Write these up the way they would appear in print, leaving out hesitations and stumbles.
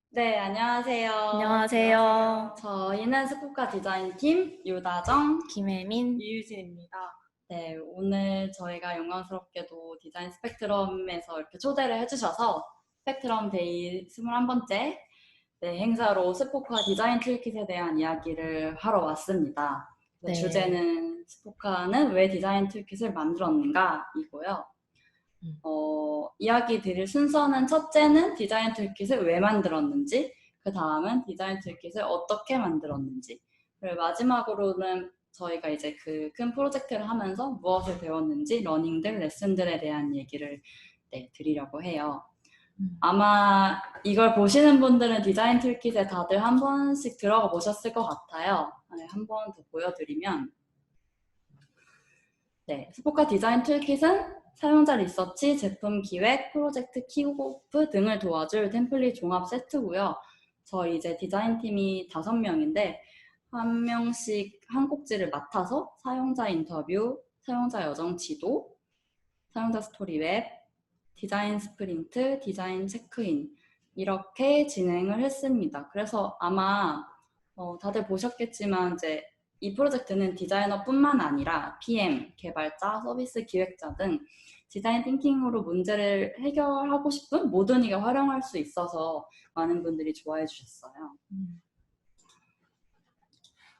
네, 안녕하세요. 안녕하세요. 저희는 스포카 디자인팀 유다정, 김혜민, 이유진입니다. 네, 오늘 저희가 영광스럽게도 디자인 스펙트럼에서 이렇게 초대를 해주셔서 스펙트럼 데이 21번째 행사로 스포카 디자인 툴킷에 대한 이야기를 하러 왔습니다. 네. 주제는 스포카는 왜 디자인 툴킷을 만들었는가 이고요. 음. 이야기 드릴 순서는 첫째는 디자인 툴킷을 왜 만들었는지, 그 다음은 디자인 툴킷을 어떻게 만들었는지, 그리고 마지막으로는 저희가 이제 그 큰 프로젝트를 하면서 무엇을 배웠는지, 러닝들, 레슨들에 대한 얘기를 드리려고 해요. 아마 이걸 보시는 분들은 디자인 툴킷에 다들 한 번씩 들어가 보셨을 것 같아요. 한 번 더 보여드리면, 스포카 디자인 툴킷은 사용자 리서치, 제품 기획, 프로젝트 킥오프 등을 도와줄 템플릿 종합 세트고요. 저희 이제 디자인팀이 5명인데 한 명씩 한 꼭지를 맡아서 사용자 인터뷰, 사용자 여정 지도, 사용자 스토리 웹, 디자인 스프린트, 디자인 체크인 이렇게 진행을 했습니다. 그래서 아마 다들 보셨겠지만 이제 이 프로젝트는 디자이너뿐만 아니라 PM, 개발자, 서비스 기획자 등 디자인 띵킹으로 문제를 해결하고 싶은 모든 이가 활용할 수 있어서 많은 분들이 좋아해 주셨어요.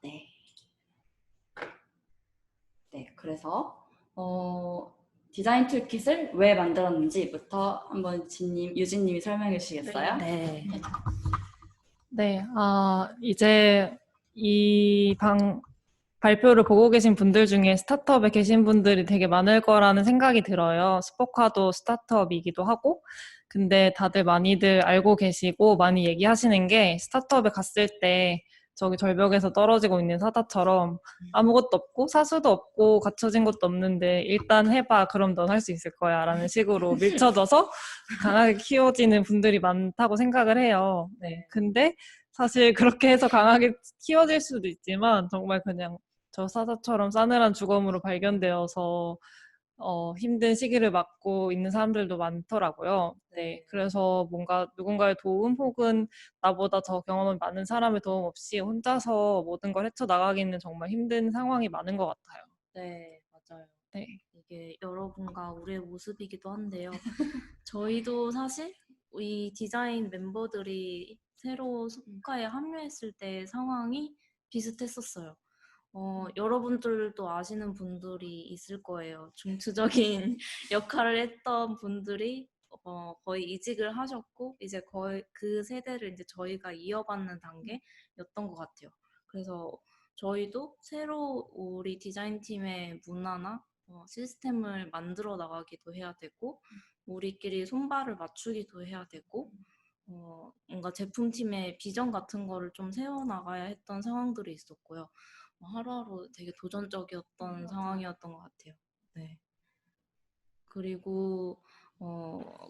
네. 네, 그래서 디자인 툴킷을 왜 만들었는지부터 한번 유진님이 설명해 주시겠어요? 네. 네. 이제 이 발표를 보고 계신 분들 중에 스타트업에 계신 분들이 되게 많을 거라는 생각이 들어요. 스포카도 스타트업이기도 하고. 근데 다들 많이들 알고 계시고 많이 얘기하시는 게 스타트업에 갔을 때 저기 절벽에서 떨어지고 있는 사다처럼 아무것도 없고 사수도 없고 갖춰진 것도 없는데 일단 해봐. 그럼 넌 할 수 있을 거야. 라는 식으로 밀쳐져서 강하게 키워지는 분들이 많다고 생각을 해요. 네. 근데 사실 그렇게 해서 강하게 키워질 수도 있지만 정말 그냥 저 사자처럼 싸늘한 주검으로 발견되어서 힘든 시기를 맞고 있는 사람들도 많더라고요. 네, 그래서 뭔가 누군가의 도움 혹은 나보다 더 경험이 많은 사람의 도움 없이 혼자서 모든 걸 헤쳐나가기는 정말 힘든 상황이 많은 것 같아요. 네, 맞아요. 네. 이게 여러분과 우리의 모습이기도 한데요. 저희도 사실 이 디자인 멤버들이 새로 스포카에 합류했을 때 상황이 비슷했었어요. 여러분들도 아시는 분들이 있을 거예요. 중추적인 역할을 했던 분들이 거의 이직을 하셨고 이제 거의 그 세대를 이제 저희가 이어받는 단계였던 것 같아요. 그래서 저희도 새로 우리 디자인팀의 문화나 시스템을 만들어 나가기도 해야 되고 우리끼리 손발을 맞추기도 해야 되고 뭔가 제품팀의 비전 같은 거를 좀 세워나가야 했던 상황들이 있었고요. 하루하루 되게 도전적이었던 상황이었던 것 같아요. 네. 그리고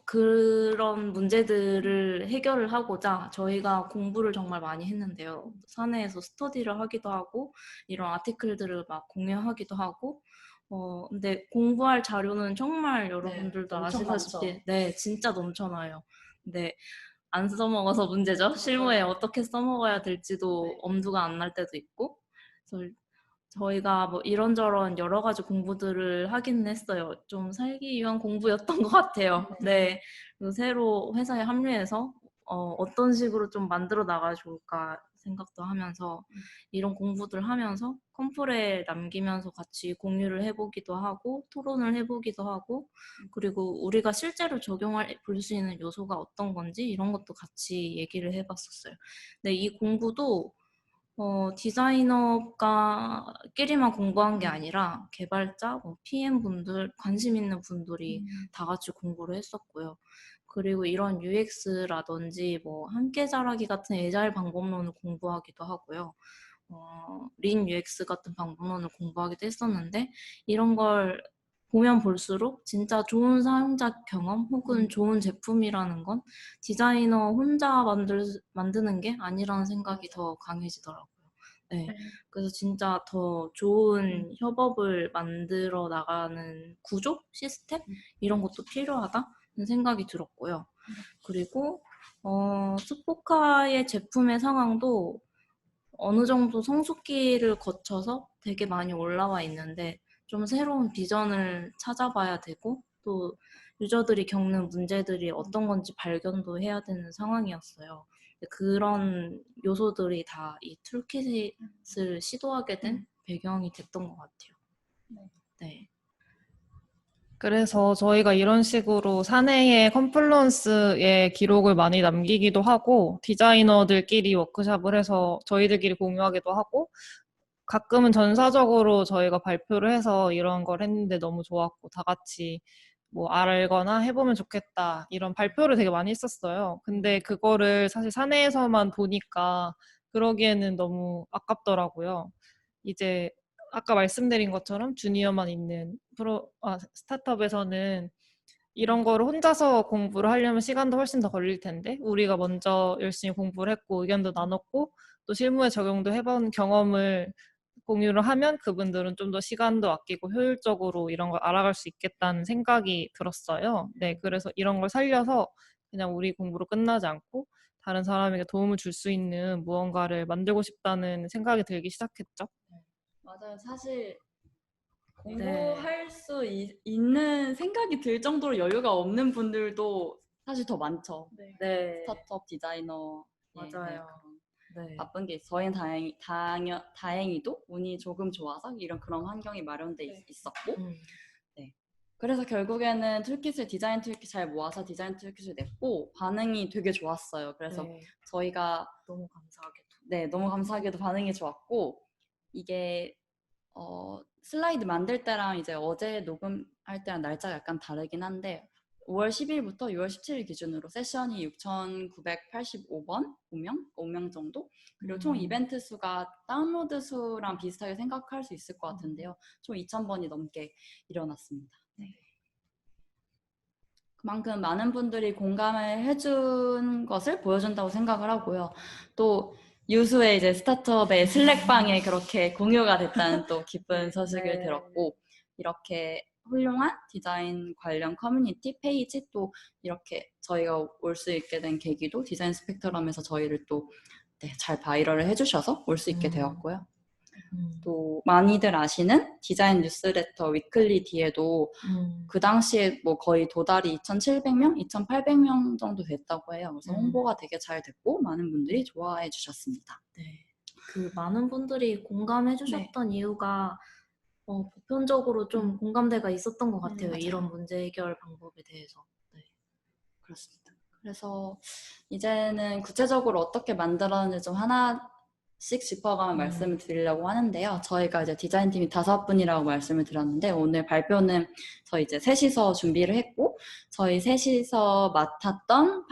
그런 문제들을 해결을 하고자 저희가 공부를 정말 많이 했는데요. 사내에서 스터디를 하기도 하고 이런 아티클들을 막 공유하기도 하고 근데 공부할 자료는 정말 여러분들도 아시다시피 네, 진짜 넘쳐나요. 근데 안 써먹어서 문제죠. 실무에 어떻게 써먹어야 될지도 엄두가 안 날 때도 있고 그래서 저희가 뭐 이런저런 여러 가지 공부들을 하기는 했어요. 좀 살기 위한 공부였던 것 같아요. 네. 그리고 새로 회사에 합류해서 어떤 식으로 좀 만들어 나가야 좋을까 생각도 하면서 이런 공부들 하면서 컴플에 남기면서 같이 공유를 해보기도 하고 토론을 해보기도 하고 그리고 우리가 실제로 적용할 볼 수 있는 요소가 어떤 건지 이런 것도 같이 얘기를 해봤었어요. 근데 이 공부도 디자이너가끼리만 공부한 게 아니라 개발자, PM분들, 관심 있는 분들이 다 같이 공부를 했었고요. 그리고 이런 UX라든지 함께 자라기 같은 애자일 방법론을 공부하기도 하고요. 린 UX 같은 방법론을 공부하기도 했었는데 이런 걸 보면 볼수록 진짜 좋은 사용자 경험 혹은 좋은 제품이라는 건 디자이너 혼자 만드는 게 아니라는 생각이 더 강해지더라고요. 네. 그래서 진짜 더 좋은 협업을 만들어 나가는 구조? 시스템? 이런 것도 필요하다는 생각이 들었고요. 그리고 스포카의 제품의 상황도 어느 정도 성숙기를 거쳐서 되게 많이 올라와 있는데 좀 새로운 비전을 찾아봐야 되고 또 유저들이 겪는 문제들이 어떤 건지 발견도 해야 되는 상황이었어요. 그런 요소들이 다 이 툴킷을 시도하게 된 배경이 됐던 것 같아요. 네. 그래서 저희가 이런 식으로 사내에 컨플루언스의 기록을 많이 남기기도 하고 디자이너들끼리 워크숍을 해서 저희들끼리 공유하기도 하고 가끔은 전사적으로 저희가 발표를 해서 이런 걸 했는데 너무 좋았고 다 같이 뭐 알거나 해보면 좋겠다 이런 발표를 되게 많이 했었어요. 근데 그거를 사실 사내에서만 보니까 그러기에는 너무 아깝더라고요. 이제 아까 말씀드린 것처럼 주니어만 있는 스타트업에서는 이런 거를 혼자서 공부를 하려면 시간도 훨씬 더 걸릴 텐데 우리가 먼저 열심히 공부를 했고 의견도 나눴고 또 실무에 적용도 해본 경험을 공유를 하면 그분들은 좀 더 시간도 아끼고 효율적으로 이런 걸 알아갈 수 있겠다는 생각이 들었어요. 네, 그래서 이런 걸 살려서 그냥 우리 공부로 끝나지 않고 다른 사람에게 도움을 줄 수 있는 무언가를 만들고 싶다는 생각이 들기 시작했죠. 맞아요. 사실 네. 공부할 수 있는 생각이 들 정도로 여유가 없는 분들도 사실 더 많죠. 네. 스타트업 디자이너 맞아요. 그런 네. 바쁜 게 저희는 다행히도 운이 조금 좋아서 이런 그런 환경이 마련돼 있었고 네. 그래서 결국에는 디자인 툴킷 잘 모아서 디자인 툴킷을 냈고 반응이 되게 좋았어요. 그래서 네. 저희가 너무 감사하게도. 네, 너무 감사하게도 반응이 좋았고 이게 슬라이드 만들 때랑 이제 어제 녹음할 때랑 날짜가 약간 다르긴 한데 5월 10일부터 6월 17일 기준으로 세션이 6,985번 5명 정도 그리고 총 이벤트 수가 다운로드 수랑 비슷하게 생각할 수 있을 것 같은데요. 총 2,000번이 넘게 일어났습니다. 네. 그만큼 많은 분들이 공감을 해준 것을 보여준다고 생각을 하고요. 또 유수의 이제 스타트업의 슬랙방에 그렇게 공유가 됐다는 또 기쁜 소식을 들었고 이렇게 훌륭한 디자인 관련 커뮤니티 페이지 또 이렇게 저희가 올 수 있게 된 계기도 디자인 스펙트럼에서 저희를 또 잘 바이럴을 해주셔서 올 수 있게 되었고요. 또 많이들 아시는 디자인 뉴스레터 위클리 D에도 그 당시에 뭐 거의 도달이 2,700명, 2,800명 정도 됐다고 해요. 그래서 홍보가 되게 잘 됐고 많은 분들이 좋아해 주셨습니다. 네. 그 많은 분들이 공감해 주셨던 이유가 보편적으로 좀 공감대가 있었던 것 같아요. 맞아요. 이런 문제 해결 방법에 대해서. 네. 그렇습니다. 그래서 이제는 구체적으로 어떻게 만들었는지 좀 하나씩 짚어가며 말씀을 드리려고 하는데요. 저희가 이제 디자인팀이 5분이라고 말씀을 드렸는데 오늘 발표는 저희 이제 셋이서 준비를 했고 저희 셋이서 맡았던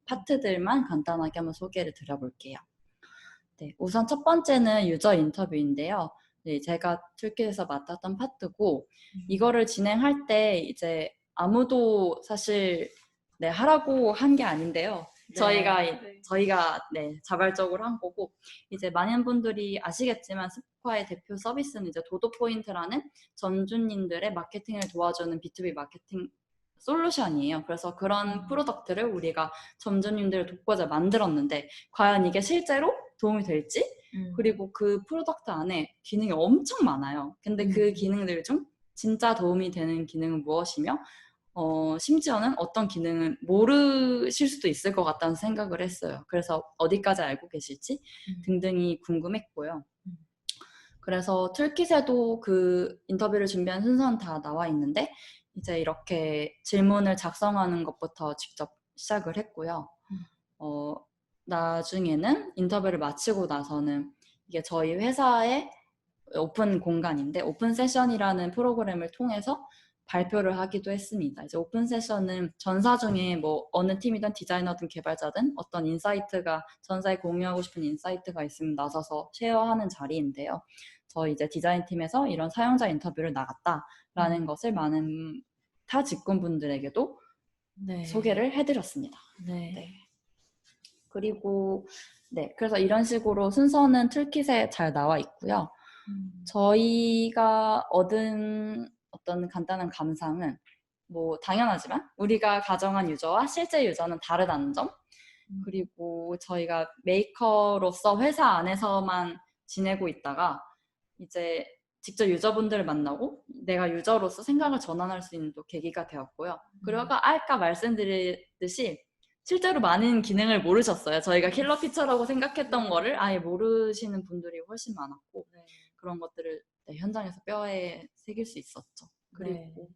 파트들만 간단하게 한번 소개를 드려볼게요. 네, 우선 첫 번째는 유저 인터뷰인데요. 네, 제가 툴킷에서 맡았던 파트고 이거를 진행할 때 이제 아무도 사실 하라고 한 게 아닌데요. 네. 저희가 자발적으로 한 거고 이제 많은 분들이 아시겠지만 스포카의 대표 서비스는 이제 도도포인트라는 점주님들의 마케팅을 도와주는 B2B 마케팅 솔루션이에요. 그래서 그런 프로덕트를 우리가 점주님들을 돕고자 만들었는데 과연 이게 실제로 도움이 될지 그리고 그 프로덕트 안에 기능이 엄청 많아요. 근데 그 기능들 중 진짜 도움이 되는 기능은 무엇이며 심지어는 어떤 기능은 모르실 수도 있을 것 같다는 생각을 했어요. 그래서 어디까지 알고 계실지 등등이 궁금했고요. 그래서 툴킷에도 그 인터뷰를 준비한 순서는 다 나와 있는데 이제 이렇게 질문을 작성하는 것부터 직접 시작을 했고요. 나중에는 인터뷰를 마치고 나서는 이게 저희 회사의 오픈 공간인데 오픈 세션이라는 프로그램을 통해서 발표를 하기도 했습니다. 이제 오픈 세션은 전사 중에 뭐 어느 팀이든 디자이너든 개발자든 어떤 인사이트가 전사에 공유하고 싶은 인사이트가 있으면 나서서 쉐어하는 자리인데요. 저희 이제 디자인팀에서 이런 사용자 인터뷰를 나갔다라는 것을 많은 타 직군분들에게도 소개를 해드렸습니다. 네. 그리고 그래서 이런 식으로 순서는 툴킷에 잘 나와 있고요. 저희가 얻은 어떤 간단한 감상은 뭐 당연하지만 우리가 가정한 유저와 실제 유저는 다르다는 점 그리고 저희가 메이커로서 회사 안에서만 지내고 있다가 이제 직접 유저분들을 만나고 내가 유저로서 생각을 전환할 수 있는 또 계기가 되었고요. 그리고 아까 말씀드렸듯이 실제로 많은 기능을 모르셨어요. 저희가 킬러 피처라고 생각했던 거를 아예 모르시는 분들이 훨씬 많았고 네. 그런 것들을 현장에서 뼈에 새길 수 있었죠. 그리고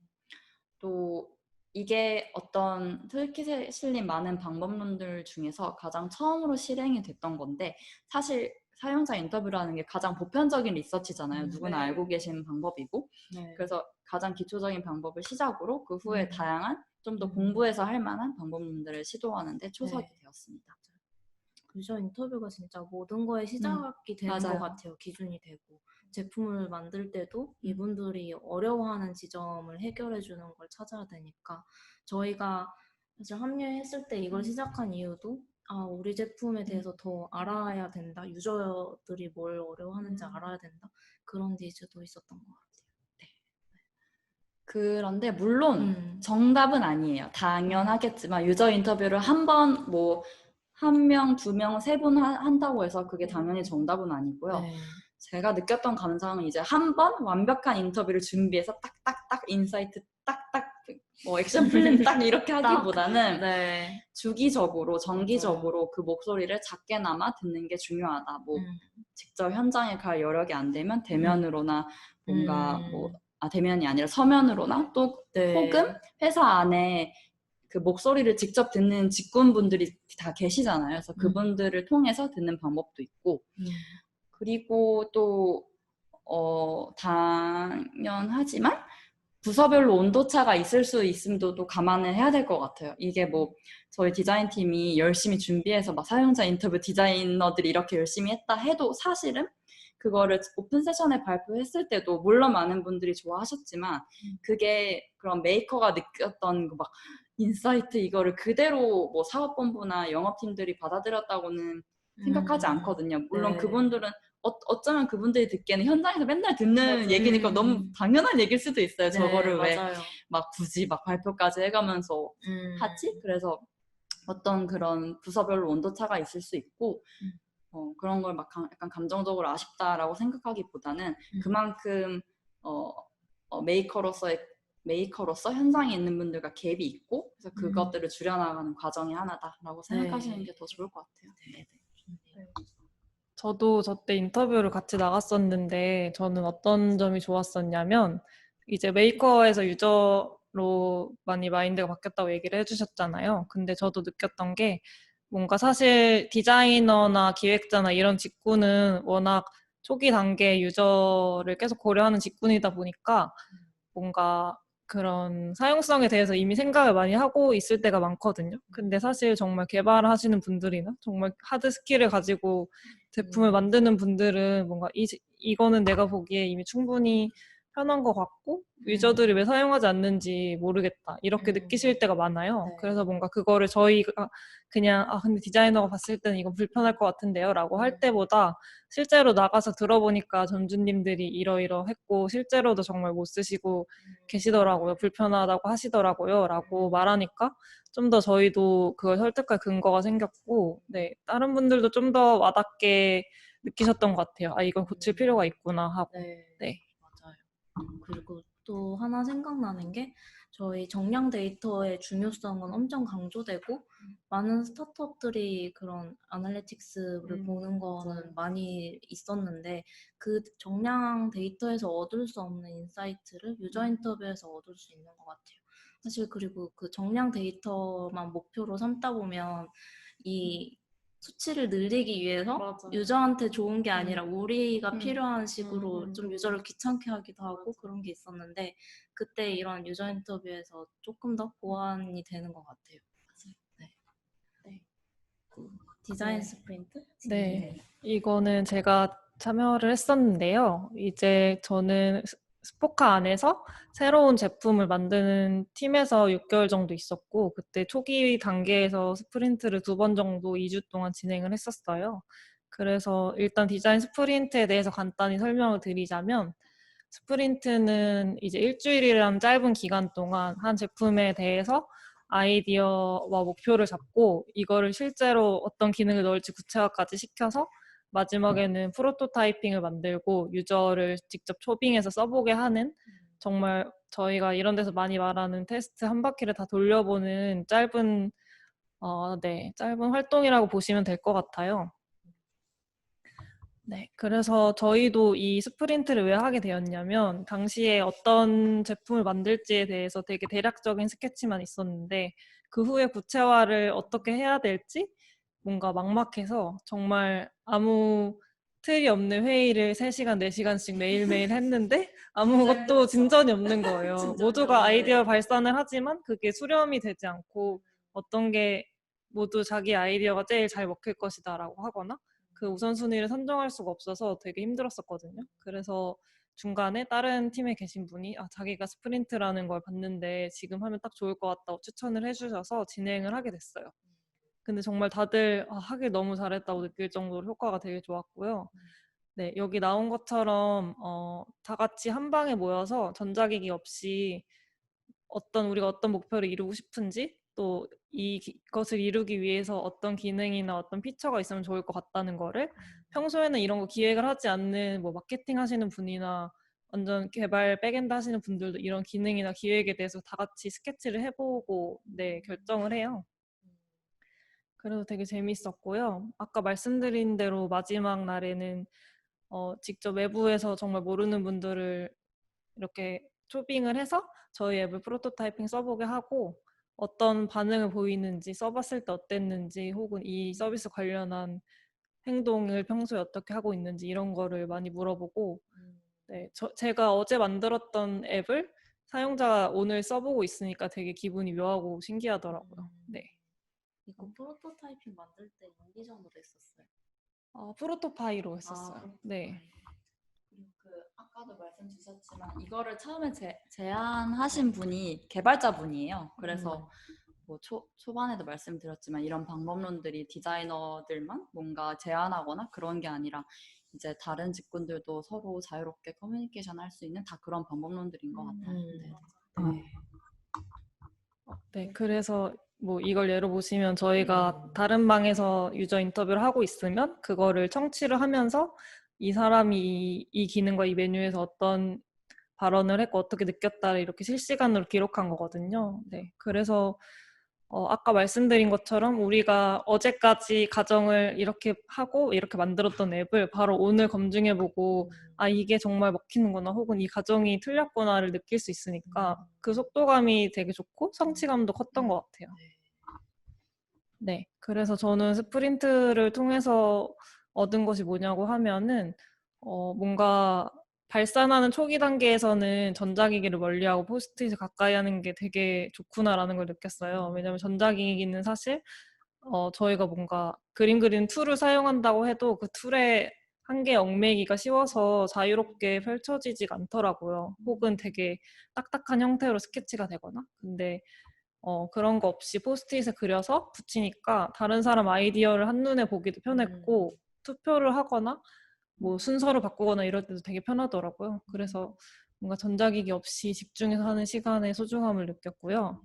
또 이게 어떤 툴킷에 실린 많은 방법론들 중에서 가장 처음으로 실행이 됐던 건데 사실 사용자 인터뷰라는 게 가장 보편적인 리서치잖아요. 누구나 네. 알고 계시는 방법이고 네. 그래서 가장 기초적인 방법을 시작으로 그 후에 다양한 좀 더 공부해서 할 만한 방법론들을 시도하는 데 초석이 네. 되었습니다. 유저 인터뷰가 진짜 모든 거에 시작이 되는 맞아요. 것 같아요. 기준이 되고. 제품을 만들 때도 이분들이 어려워하는 지점을 해결해 주는 걸 찾아야 되니까 저희가 사실 합류했을 때 이걸 시작한 이유도 우리 제품에 대해서 더 알아야 된다. 유저들이 뭘 어려워하는지 알아야 된다. 그런 니즈도 있었던 것 같아요. 그런데 물론 정답은 아니에요. 당연하겠지만 유저 인터뷰를 한 번 뭐 한 명, 두 명, 세 분 한다고 해서 그게 당연히 정답은 아니고요. 네. 제가 느꼈던 감상은 이제 한 번 완벽한 인터뷰를 준비해서 딱딱딱 인사이트 딱딱 뭐 액션 플랜 딱 이렇게 하기보다는 네. 주기적으로 정기적으로 그 목소리를 작게나마 듣는 게 중요하다. 뭐 직접 현장에 갈 여력이 안 되면 대면으로나 뭔가 대면이 아니라 서면으로나 또 네. 혹은 회사 안에 그 목소리를 직접 듣는 직군분들이 다 계시잖아요. 그래서 그분들을 통해서 듣는 방법도 있고 그리고 또 당연하지만 부서별로 온도차가 있을 수 있음도 또 감안을 해야 될 것 같아요. 이게 뭐 저희 디자인팀이 열심히 준비해서 막 사용자 인터뷰 디자이너들이 이렇게 열심히 했다 해도 사실은 그거를 오픈 세션에 발표했을 때도 물론 많은 분들이 좋아하셨지만 그게 그런 메이커가 느꼈던 그 막 인사이트 이거를 그대로 뭐 사업본부나 영업팀들이 받아들였다고는 생각하지 않거든요. 물론 네. 그분들은 어쩌면 그분들이 듣기에는 현장에서 맨날 듣는 얘기니까 너무 당연한 얘기일 수도 있어요. 네, 저거를 왜 맞아요. 막 굳이 막 발표까지 해가면서 하지? 그래서 어떤 그런 부서별로 온도차가 있을 수 있고 그런 걸 막 약간 감정적으로 아쉽다라고 생각하기보다는 그만큼 메이커로서 현장에 있는 분들과 갭이 있고 그래서 그것들을 줄여나가는 과정이 하나다라고 생각하시는 게 더 좋을 것 같아요. 네. 저도 저때 인터뷰를 같이 나갔었는데 저는 어떤 점이 좋았었냐면 이제 메이커에서 유저로 많이 마인드가 바뀌었다고 얘기를 해주셨잖아요. 근데 저도 느꼈던 게 뭔가 사실 디자이너나 기획자나 이런 직군은 워낙 초기 단계 유저를 계속 고려하는 직군이다 보니까 뭔가 그런 사용성에 대해서 이미 생각을 많이 하고 있을 때가 많거든요. 근데 사실 정말 개발하시는 분들이나 정말 하드 스킬을 가지고 제품을 만드는 분들은 뭔가 이거는 내가 보기에 이미 충분히 편한 것 같고 유저들이 왜 사용하지 않는지 모르겠다 이렇게 느끼실 때가 많아요. 네. 그래서 뭔가 그거를 저희가 그냥 근데 디자이너가 봤을 때는 이건 불편할 것 같은데요 라고 할 때보다 실제로 나가서 들어보니까 전주님들이 이러이러했고 실제로도 정말 못 쓰시고 계시더라고요. 불편하다고 하시더라고요 라고 말하니까 좀 더 저희도 그걸 설득할 근거가 생겼고 네, 다른 분들도 좀 더 와닿게 느끼셨던 것 같아요. 이걸 고칠 필요가 있구나 하고. 네. 맞아요. 그리고 또 하나 생각나는 게 저희 정량 데이터의 중요성은 엄청 강조되고 많은 스타트업들이 그런 아날리틱스를 보는 거는 많이 있었는데 그 정량 데이터에서 얻을 수 없는 인사이트를 유저 인터뷰에서 얻을 수 있는 것 같아요. 사실 그리고 그 정량 데이터만 목표로 삼다 보면 이 수치를 늘리기 위해서 맞아요. 유저한테 좋은 게 아니라 우리가 필요한 식으로 좀 유저를 귀찮게 하기도 하고 그런 게 있었는데 그때 이런 유저 인터뷰에서 조금 더 보완이 되는 것 같아요. 네. 디자인 스프린트? 네. 이거는 제가 참여를 했었는데요. 이제 저는 스포카 안에서 새로운 제품을 만드는 팀에서 6개월 정도 있었고 그때 초기 단계에서 스프린트를 2번 정도 2주 동안 진행을 했었어요. 그래서 일단 디자인 스프린트에 대해서 간단히 설명을 드리자면 스프린트는 이제 일주일이라는 짧은 기간 동안 한 제품에 대해서 아이디어와 목표를 잡고 이거를 실제로 어떤 기능을 넣을지 구체화까지 시켜서 마지막에는 프로토타이핑을 만들고 유저를 직접 초빙해서 써보게 하는, 정말 저희가 이런 데서 많이 말하는 테스트 한 바퀴를 다 돌려보는 짧은 짧은 활동이라고 보시면 될 것 같아요. 네, 그래서 저희도 이 스프린트를 왜 하게 되었냐면 당시에 어떤 제품을 만들지에 대해서 되게 대략적인 스케치만 있었는데 그 후에 구체화를 어떻게 해야 될지 뭔가 막막해서 정말 아무 틀이 없는 회의를 3시간, 4시간씩 매일매일 했는데 아무것도 진전이 없는 거예요. 모두가 아이디어 발산을 하지만 그게 수렴이 되지 않고 어떤 게 모두 자기 아이디어가 제일 잘 먹힐 것이다라고 하거나 그 우선순위를 선정할 수가 없어서 되게 힘들었었거든요. 그래서 중간에 다른 팀에 계신 분이 자기가 스프린트라는 걸 봤는데 지금 하면 딱 좋을 것 같다고 추천을 해주셔서 진행을 하게 됐어요. 근데 정말 다들 하길 너무 잘했다고 느낄 정도로 효과가 되게 좋았고요. 네, 여기 나온 것처럼 다 같이 한 방에 모여서 전자기기 없이 우리가 어떤 목표를 이루고 싶은지 또 이것을 이루기 위해서 어떤 기능이나 어떤 피처가 있으면 좋을 것 같다는 거를 평소에는 이런 거 기획을 하지 않는 뭐 마케팅 하시는 분이나 완전 개발 백엔드 하시는 분들도 이런 기능이나 기획에 대해서 다 같이 스케치를 해보고 결정을 해요. 그래서 되게 재밌었고요. 아까 말씀드린 대로 마지막 날에는 직접 외부에서 정말 모르는 분들을 이렇게 초빙을 해서 저희 앱을 프로토타이핑 써보게 하고 어떤 반응을 보이는지, 써봤을 때 어땠는지, 혹은 이 서비스 관련한 행동을 평소에 어떻게 하고 있는지 이런 거를 많이 물어보고, 네, 제가 어제 만들었던 앱을 사용자가 오늘 써보고 있으니까 되게 기분이 묘하고 신기하더라고요. 네. 이거 프로토타이핑 만들 때 연기 정도 됐었어요. 프로토파이로 했었어요. 네. 그리고 아까도 말씀 주셨지만 이거를 처음에 제안하신 분이 개발자분이에요. 그래서 뭐 초반에도 말씀드렸지만 이런 방법론들이 디자이너들만 뭔가 제안하거나 그런 게 아니라 이제 다른 직군들도 서로 자유롭게 커뮤니케이션 할 수 있는 다 그런 방법론들인 것 같아요. 네. 네, 그래서 뭐 이걸 예로 보시면 저희가 다른 방에서 유저 인터뷰를 하고 있으면 그거를 청취를 하면서 이 사람이 이 기능과 이 메뉴에서 어떤 발언을 했고 어떻게 느꼈다를 이렇게 실시간으로 기록한 거거든요. 네, 그래서 아까 말씀드린 것처럼 우리가 어제까지 가정을 이렇게 하고 이렇게 만들었던 앱을 바로 오늘 검증해보고 이게 정말 먹히는구나 혹은 이 가정이 틀렸구나를 느낄 수 있으니까 그 속도감이 되게 좋고 성취감도 컸던 것 같아요. 네, 그래서 저는 스프린트를 통해서 얻은 것이 뭐냐고 하면은 뭔가 발산하는 초기 단계에서는 전자기기를 멀리하고 포스트잇을 가까이 하는 게 되게 좋구나라는 걸 느꼈어요. 왜냐면 전자기기는 사실 저희가 뭔가 그림 그리는 툴을 사용한다고 해도 그 툴에 한계에 얽매이기가 쉬워서 자유롭게 펼쳐지지가 않더라고요. 혹은 되게 딱딱한 형태로 스케치가 되거나. 근데 그런 거 없이 포스트잇에 그려서 붙이니까 다른 사람 아이디어를 한눈에 보기도 편했고 투표를 하거나 뭐 순서를 바꾸거나 이럴 때도 되게 편하더라고요. 그래서 뭔가 전자기기 없이 집중해서 하는 시간의 소중함을 느꼈고요.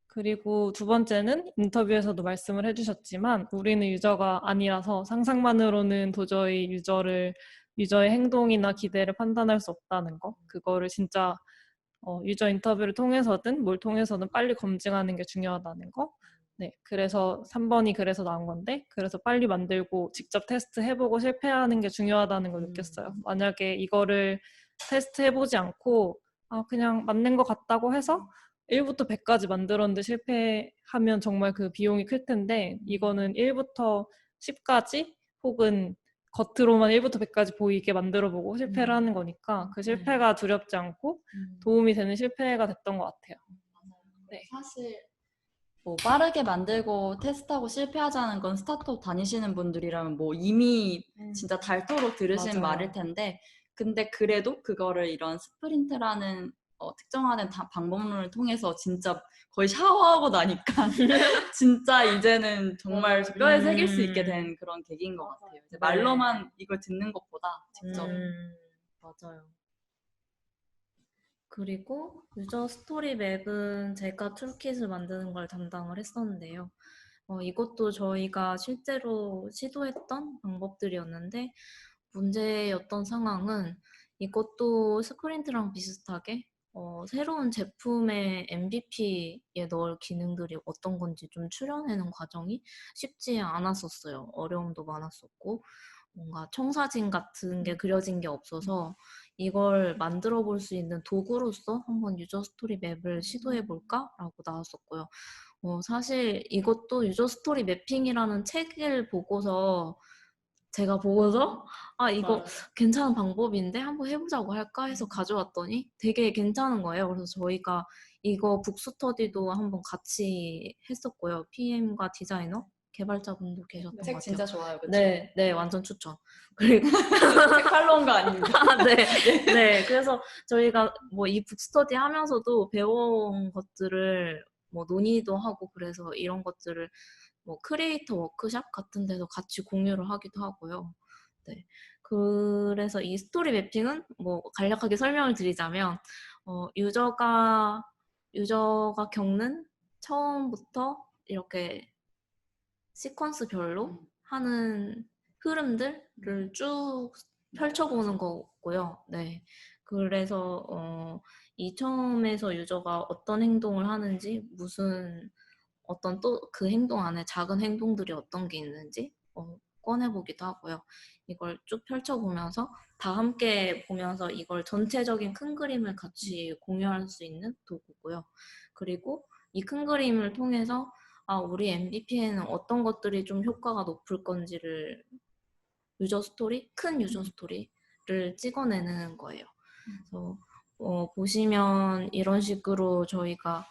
그리고 두 번째는 인터뷰에서도 말씀을 해주셨지만 우리는 유저가 아니라서 상상만으로는 도저히 유저의 행동이나 기대를 판단할 수 없다는 거. 그거를 진짜 유저 인터뷰를 통해서든 뭘 통해서든 빨리 검증하는 게 중요하다는 거. 네, 그래서 3번이 그래서 나온 건데 그래서 빨리 만들고 직접 테스트 해보고 실패하는 게 중요하다는 걸 느꼈어요. 만약에 이거를 테스트 해보지 않고 그냥 맞는 것 같다고 해서 1부터 100까지 만들었는데 실패하면 정말 그 비용이 클 텐데 이거는 1부터 10까지 혹은 겉으로만 1부터 100까지 보이게 만들어보고 실패를 하는 거니까 그 실패가 두렵지 않고 도움이 되는 실패가 됐던 것 같아요. 네. 사실 뭐 빠르게 만들고 테스트하고 실패하자는 건 스타트업 다니시는 분들이라면 뭐 이미 진짜 닳도록 들으신 맞아요. 말일 텐데 근데 그래도 그거를 이런 스프린트라는 특정하는 방법론을 통해서 진짜 거의 샤워하고 나니까 진짜 이제는 정말 뼈에 새길 수 있게 된 그런 계기인 것 같아요. 이제 말로만 이걸 듣는 것보다 직접 맞아요. 그리고 유저 스토리 맵은 제가 툴킷을 만드는 걸 담당을 했었는데요. 이것도 저희가 실제로 시도했던 방법들이었는데 문제였던 상황은 이것도 스프린트랑 비슷하게 새로운 제품의 MVP에 넣을 기능들이 어떤 건지 좀 추려내는 과정이 쉽지 않았었어요. 어려움도 많았었고 뭔가 청사진 같은 게 그려진 게 없어서 이걸 만들어 볼 수 있는 도구로서 한번 유저 스토리 맵을 시도해 볼까라고 나왔었고요. 사실 이것도 유저 스토리 매핑이라는 책을 보고서 제가 보고서 아 이거 맞아요. 괜찮은 방법인데 한번 해보자고 할까 해서 가져왔더니 되게 괜찮은 거예요. 그래서 저희가 이거 북스터디도 한번 같이 했었고요. PM과 디자이너, 개발자분도 계셨던 것 책 같아요. 진짜 좋아요, 그쵸? 네, 네, 완전 추천. 그리고 책 팔러 온 거 아닙니다. 네, 네. 그래서 저희가 뭐 이 북스터디 하면서도 배워온 것들을 뭐 논의도 하고 그래서 이런 것들을 뭐 크리에이터 워크샵 같은 데서 같이 공유를 하기도 하고요. 네. 그래서 이 스토리 매핑은 뭐 간략하게 설명을 드리자면 유저가 겪는 처음부터 이렇게 시퀀스별로 하는 흐름들을 쭉 펼쳐보는 거고요. 네. 그래서 이 처음에서 유저가 어떤 행동을 하는지 어떤 또 그 행동 안에 작은 행동들이 어떤 게 있는지 꺼내보기도 하고요. 이걸 쭉 펼쳐보면서 다 함께 보면서 이걸 전체적인 큰 그림을 같이 공유할 수 있는 도구고요. 그리고 이 큰 그림을 통해서 우리 MVP에는 어떤 것들이 좀 효과가 높을 건지를 큰 유저 스토리를 찍어내는 거예요. 그래서 보시면 이런 식으로 저희가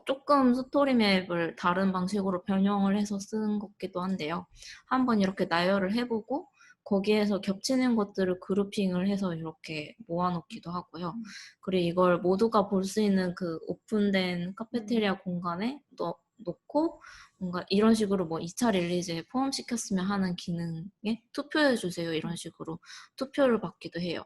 조금 스토리 맵을 다른 방식으로 변형을 해서 쓴 것기도 한데요. 한번 이렇게 나열을 해보고 거기에서 겹치는 것들을 그룹핑을 해서 이렇게 모아놓기도 하고요. 그리고 이걸 모두가 볼 수 있는 그 오픈된 카페테리아 공간에 놓고 뭔가 이런 식으로 뭐 2차 릴리즈에 포함시켰으면 하는 기능에 투표해주세요. 이런 식으로 투표를 받기도 해요.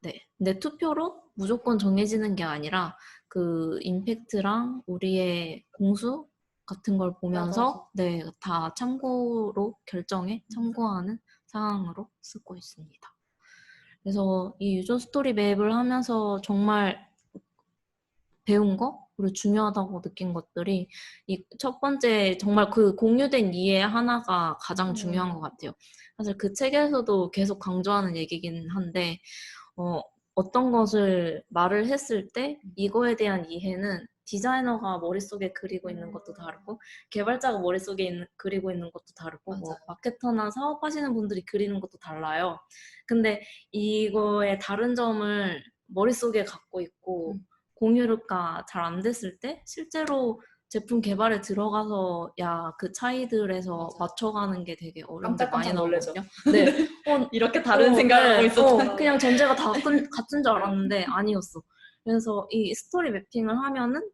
네. 근데 투표로 무조건 정해지는 게 아니라 그 임팩트랑 우리의 공수 같은 걸 보면서 네, 다 참고로 결정에 참고하는 상황으로 쓰고 있습니다. 그래서 이 유저 스토리 맵을 하면서 정말 배운 거 그리고 중요하다고 느낀 것들이 이 첫 번째 정말 그 공유된 이해 하나가 가장 중요한 것 같아요. 사실 그 책에서도 계속 강조하는 얘기긴 한데 어떤 것을 말을 했을 때 이거에 대한 이해는 디자이너가 머릿속에 그리고 있는 것도 다르고 개발자가 머릿속에 그리고 있는 것도 다르고 뭐 마케터나 사업하시는 분들이 그리는 것도 달라요. 근데 이거의 다른 점을 머릿속에 갖고 있고 공유가 잘 안 됐을 때 실제로 제품 개발에 들어가서 그 차이들에서 맞춰가는 게 되게 어려운 게 많이 깜짝깜짝 놀라죠. 나오거든요. 네. 이렇게 다른 생각을 하고 있었던 그냥 전제가 다 같은 줄 알았는데 아니었어. 그래서 이 스토리 매핑을 하면은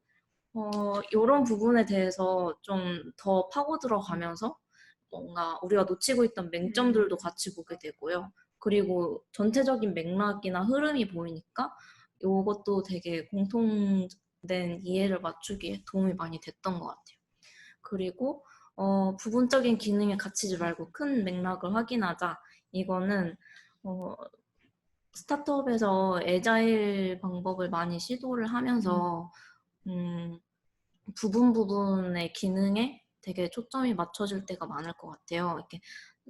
이런 부분에 대해서 좀 더 파고 들어가면서 뭔가 우리가 놓치고 있던 맹점들도 같이 보게 되고요. 그리고 전체적인 맥락이나 흐름이 보이니까 이것도 되게 공통된 이해를 맞추기에 도움이 많이 됐던 것 같아요. 그리고 부분적인 기능에 갇히지 말고 큰 맥락을 확인하자. 이거는 스타트업에서 애자일 방법을 많이 시도를 하면서 부분의 기능에 되게 초점이 맞춰질 때가 많을 것 같아요. 이렇게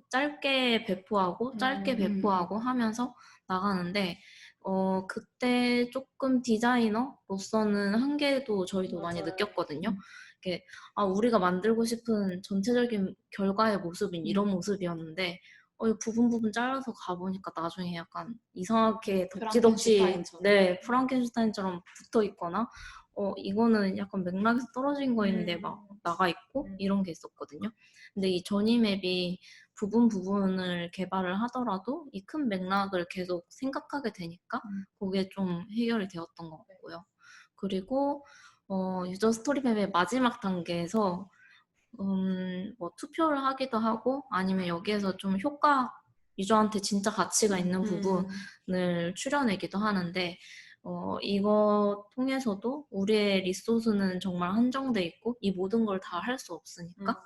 짧게 배포하고 하면서 나가는데 그때 조금 디자이너로서는 한계도 저희도 많이 느꼈거든요. 이게 우리가 만들고 싶은 전체적인 결과의 모습은 이런 모습이었는데 이 부분 잘라서 가보니까 나중에 약간 이상하게 덕지덕지 프랑켄슈타인처럼 붙어 있거나 이거는 약간 맥락에서 떨어진 거인데 막 나가 있고 이런 게 있었거든요. 근데 이 전이 맵이 부분을 개발을 하더라도 이 큰 맥락을 계속 생각하게 되니까 그게 좀 해결이 되었던 것 같고요. 그리고 유저 스토리 맵의 마지막 단계에서 뭐 투표를 하기도 하고 아니면 여기에서 좀 효과 유저한테 진짜 가치가 있는 부분을 추려내기도 하는데 이거 통해서도 우리의 리소스는 정말 한정돼 있고 이 모든 걸 다 할 수 없으니까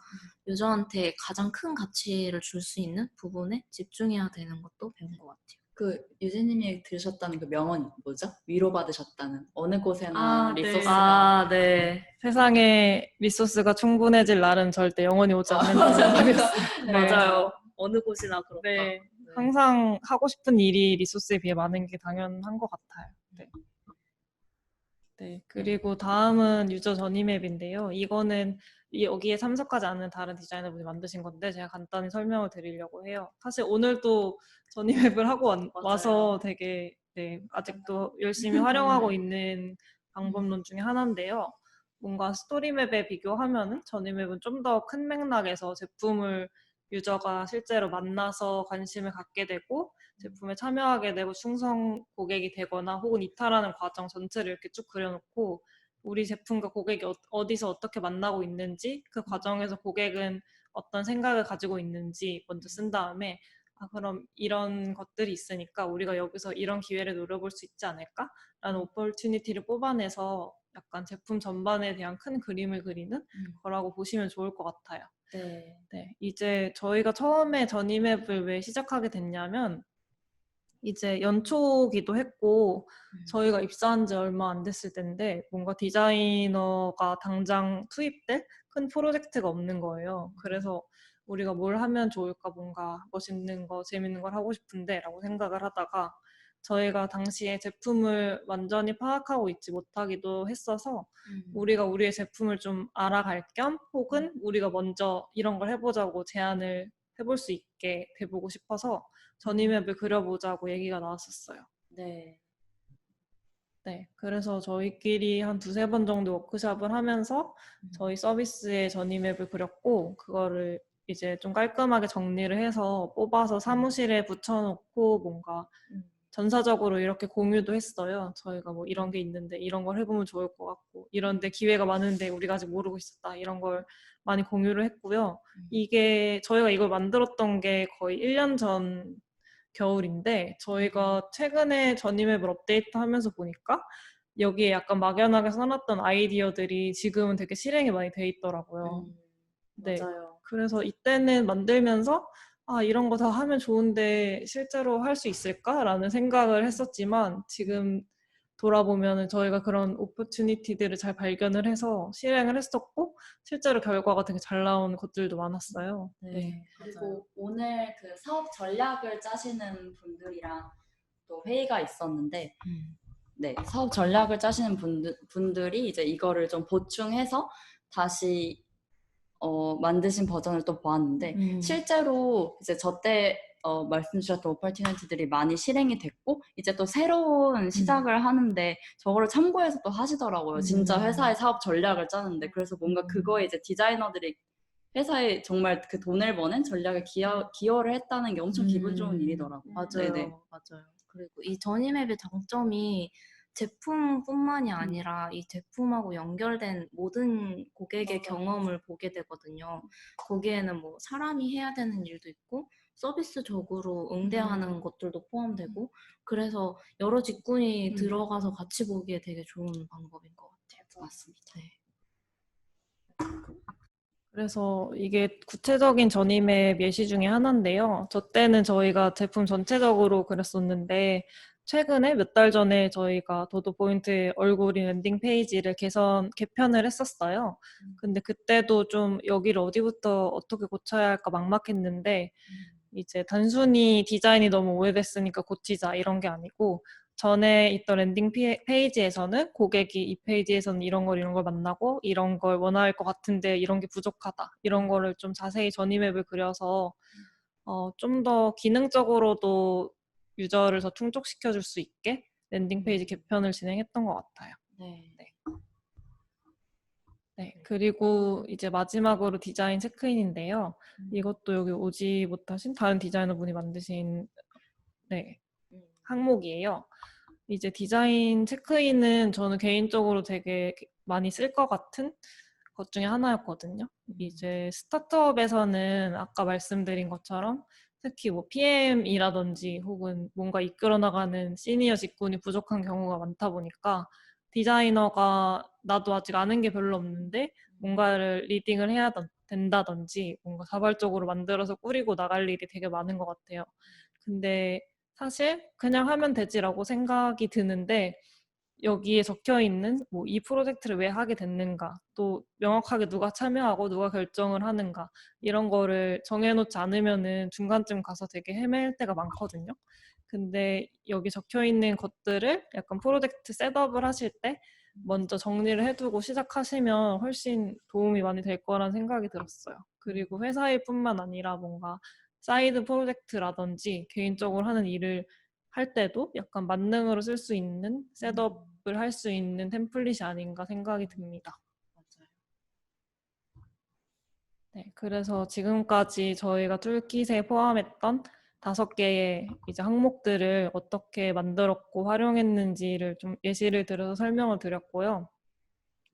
유저한테 가장 큰 가치를 줄 수 있는 부분에 집중해야 되는 것도 배운 것 같아요. 그 유진님이 들으셨다는 그 명언이 뭐죠? 위로받으셨다는 어느 곳에나 네. 리소스가 네. 세상에 리소스가 충분해질 날은 절대 영원히 오지 않는다는 생각이었어요. 네. 맞아요. 어느 곳이나 그렇다. 네. 항상 하고 싶은 일이 리소스에 비해 많은 게 당연한 것 같아요. 네. 네. 그리고 다음은 유저 전이맵인데요. 이거는 여기에 참석하지 않는 다른 디자이너분이 만드신 건데 제가 간단히 설명을 드리려고 해요. 사실 오늘도 전이맵을 하고 와서 되게 아직도 열심히 활용하고 있는 방법론 중에 하나인데요. 뭔가 스토리맵에 비교하면은 전이맵은 좀 더 큰 맥락에서 제품을 유저가 실제로 만나서 관심을 갖게 되고 제품에 참여하게 되고 충성 고객이 되거나 혹은 이탈하는 과정 전체를 이렇게 쭉 그려놓고 우리 제품과 고객이 어디서 어떻게 만나고 있는지 그 과정에서 고객은 어떤 생각을 가지고 있는지 먼저 쓴 다음에 그럼 이런 것들이 있으니까 우리가 여기서 이런 기회를 노려볼 수 있지 않을까? 라는 오퍼튜니티를 뽑아내서 약간 제품 전반에 대한 큰 그림을 그리는 거라고 보시면 좋을 것 같아요. 네, 이제 저희가 처음에 전이맵을 왜 시작하게 됐냐면 이제 연초기도 했고 저희가 입사한 지 얼마 안 됐을 텐데 뭔가 디자이너가 당장 투입될 큰 프로젝트가 없는 거예요. 그래서 우리가 뭘 하면 좋을까, 뭔가 멋있는 거, 재밌는 걸 하고 싶은데 라고 생각을 하다가 저희가 당시에 제품을 완전히 파악하고 있지 못하기도 했어서 우리가 우리의 제품을 좀 알아갈 겸 혹은 우리가 먼저 이런 걸 해보자고 제안을 해볼 수 있게 돼보고 싶어서 전이맵을 그려보자고 얘기가 나왔었어요. 네. 네, 그래서 저희끼리 한 두세 번 정도 워크숍을 하면서 저희 서비스에 전이맵을 그렸고 그거를 이제 좀 깔끔하게 정리를 해서 뽑아서 사무실에 붙여놓고 뭔가 전사적으로 이렇게 공유도 했어요. 저희가 뭐 이런 게 있는데 이런 걸 해보면 좋을 것 같고 이런데 기회가 많은데 우리가 아직 모르고 있었다 이런 걸 많이 공유를 했고요. 이게 저희가 이걸 만들었던 게 거의 1년 전 겨울인데 저희가 최근에 전이맵을 업데이트하면서 보니까 여기에 약간 막연하게 써놨던 아이디어들이 지금은 되게 실행이 많이 돼 있더라고요. 네. 맞아요. 그래서 이때는 만들면서 이런 거 다 하면 좋은데 실제로 할 수 있을까라는 생각을 했었지만 지금 돌아보면 저희가 그런 오퍼튜니티들을 잘 발견을 해서 실행을 했었고 실제로 결과가 되게 잘 나온 것들도 많았어요. 네. 그리고 오늘 그 사업 전략을 짜시는 분들이랑 또 회의가 있었는데 네, 사업 전략을 짜시는 분들이 이제 이거를 좀 보충해서 다시 만드신 버전을 또 보았는데 실제로 이제 저때 말씀 주셨던 오퍼튜니티들이 많이 실행이 됐고 이제 또 새로운 시작을 하는데 저거를 참고해서 또 하시더라고요. 진짜 회사의 사업 전략을 짜는데 그래서 뭔가 그거에 이제 디자이너들이 회사에 정말 그 돈을 버는 전략에 기여를 했다는 게 엄청 기분 좋은 일이더라고요. 맞아요. 네네. 맞아요. 그리고 이 전이맵의 장점이 제품뿐만이 아니라 이 제품하고 연결된 모든 고객의 경험을 보게 되거든요. 거기에는 뭐 사람이 해야 되는 일도 있고 서비스적으로 응대하는 것들도 포함되고 그래서 여러 직군이 들어가서 같이 보기에 되게 좋은 방법인 것 같아요. 맞습니다. 네. 그래서 이게 구체적인 전임의 예시 중에 하나인데요. 저 때는 저희가 제품 전체적으로 그렸었는데 최근에 몇 달 전에 저희가 도도포인트의 얼굴인 랜딩 페이지를 개편을 했었어요. 근데 그때도 좀 여기를 어디부터 어떻게 고쳐야 할까 막막했는데 이제 단순히 디자인이 너무 오래됐으니까 고치자 이런 게 아니고 전에 있던 랜딩 페이지에서는 고객이 이 페이지에서는 이런 걸 만나고 이런 걸 원할 것 같은데 이런 게 부족하다. 이런 거를 좀 자세히 전이맵을 그려서 좀 더 기능적으로도 유저를 더 충족시켜 줄 수 있게 랜딩 페이지 개편을 진행했던 것 같아요. 네, 그리고 이제 마지막으로 디자인 체크인인데요. 이것도 여기 오지 못하신 다른 디자이너분이 만드신 항목이에요. 이제 디자인 체크인은 저는 개인적으로 되게 많이 쓸 것 같은 것 중에 하나였거든요. 이제 스타트업에서는 아까 말씀드린 것처럼 특히 뭐 PM이라든지 혹은 뭔가 이끌어 나가는 시니어 직군이 부족한 경우가 많다 보니까 디자이너가 나도 아직 아는 게 별로 없는데 뭔가를 리딩을 해야 된다든지 뭔가 자발적으로 만들어서 꾸리고 나갈 일이 되게 많은 것 같아요. 근데 사실 그냥 하면 되지라고 생각이 드는데 여기에 적혀 있는 뭐 이 프로젝트를 왜 하게 됐는가, 또 명확하게 누가 참여하고 누가 결정을 하는가 이런 거를 정해놓지 않으면은 중간쯤 가서 되게 헤맬 때가 많거든요. 근데 여기 적혀 있는 것들을 약간 프로젝트 셋업을 하실 때 먼저 정리를 해두고 시작하시면 훨씬 도움이 많이 될 거란 생각이 들었어요. 그리고 회사일 뿐만 아니라 뭔가 사이드 프로젝트라든지 개인적으로 하는 일을 할 때도 약간 만능으로 쓸 수 있는 셋업을 할 수 있는 템플릿이 아닌가 생각이 듭니다. 맞아요. 네, 그래서 지금까지 저희가 툴킷에 포함했던 5개의 이제 항목들을 어떻게 만들었고 활용했는지를 좀 예시를 들어서 설명을 드렸고요.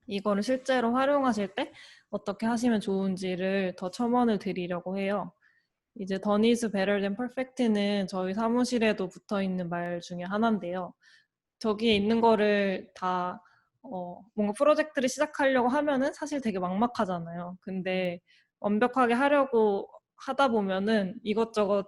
이거를 실제로 활용하실 때 어떻게 하시면 좋은지를 더 첨언을 드리려고 해요. 이제 done is better than perfect는 저희 사무실에도 붙어 있는 말 중에 하나인데요. 저기에 있는 거를 다 뭔가 프로젝트를 시작하려고 하면은 사실 되게 막막하잖아요. 근데 완벽하게 하려고 하다 보면은 이것저것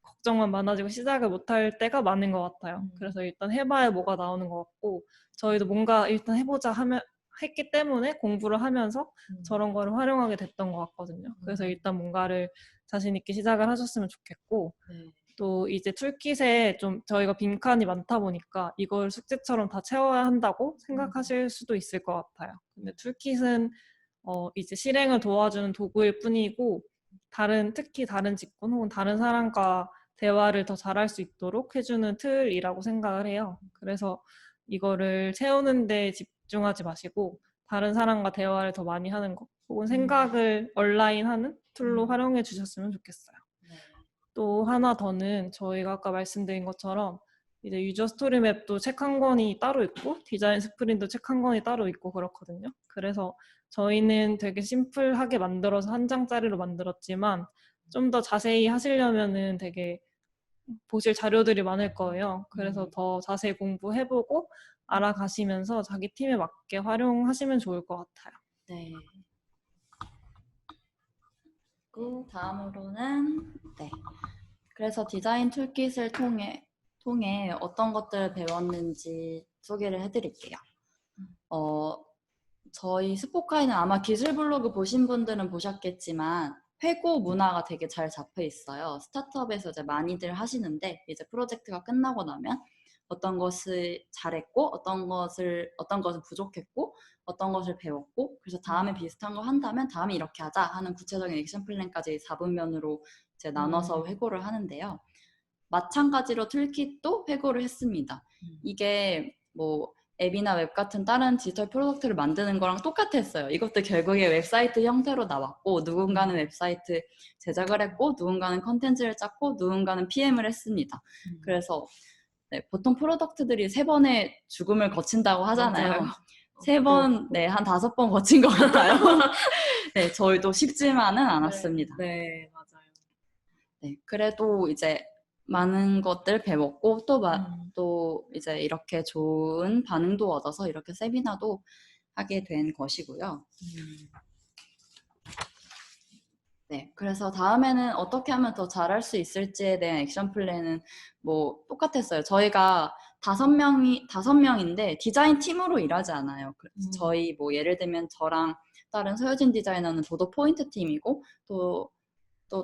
걱정만 많아지고 시작을 못할 때가 많은 것 같아요. 그래서 일단 해봐야 뭐가 나오는 것 같고 저희도 뭔가 일단 해보자 하면 했기 때문에 공부를 하면서 저런 거를 활용하게 됐던 것 같거든요. 그래서 일단 뭔가를 자신 있게 시작을 하셨으면 좋겠고 네. 또 이제 툴킷에 좀 저희가 빈칸이 많다 보니까 이걸 숙제처럼 다 채워야 한다고 생각하실 수도 있을 것 같아요. 근데 툴킷은 이제 실행을 도와주는 도구일 뿐이고 특히 다른 직군 혹은 다른 사람과 대화를 더 잘할 수 있도록 해주는 툴이라고 생각을 해요. 그래서 이거를 채우는 데 집중하지 마시고 다른 사람과 대화를 더 많이 하는 것 혹은 생각을 얼라인하는 툴로 활용해 주셨으면 좋겠어요. 네. 또 하나 더는 저희가 아까 말씀드린 것처럼 이제 유저 스토리 맵도 책 한 권이 따로 있고 디자인 스프린도 책 한 권이 따로 있고 그렇거든요. 그래서 저희는 되게 심플하게 만들어서 한 장짜리로 만들었지만 좀 더 자세히 하시려면은 되게 보실 자료들이 많을 거예요. 그래서 더 자세히 공부해보고 알아가시면서 자기 팀에 맞게 활용하시면 좋을 것 같아요. 네. 그리고 다음으로는 그래서 디자인 툴킷을 통해 어떤 것들을 배웠는지 소개를 해드릴게요. 저희 스포카이는 아마 기술 블로그 보신 분들은 보셨겠지만 회고 문화가 되게 잘 잡혀 있어요. 스타트업에서 이제 많이들 하시는데 이제 프로젝트가 끝나고 나면 어떤 것을 잘했고 어떤 것은 부족했고 어떤 것을 배웠고 그래서 다음에 비슷한 거 한다면 다음에 이렇게 하자 하는 구체적인 액션 플랜까지 4분면으로 이제 나눠서 회고를 하는데요. 마찬가지로 툴킷도 회고를 했습니다. 이게 뭐 앱이나 웹 같은 다른 디지털 프로덕트를 만드는 거랑 똑같았어요. 이것도 결국에 웹사이트 형태로 나왔고 누군가는 웹사이트 제작을 했고 누군가는 컨텐츠를 짰고 누군가는 PM을 했습니다. 그래서 보통 프로덕트들이 3번의 죽음을 거친다고 하잖아요. 3번, 한 5번 거친 것 같아요. 네, 저희도 쉽지만은 않았습니다. 네, 맞아요. 네, 그래도 이제 많은 것들 배웠고 또 이제 이렇게 좋은 반응도 얻어서 이렇게 세미나도 하게 된 것이고요. 네, 그래서 다음에는 어떻게 하면 더 잘할 수 있을지에 대한 액션 플랜은 뭐 똑같았어요. 저희가 5명인데 디자인 팀으로 일하지 않아요. 그래서 저희 뭐 예를 들면 저랑 다른 서효진 디자이너는 도도 포인트 팀이고 또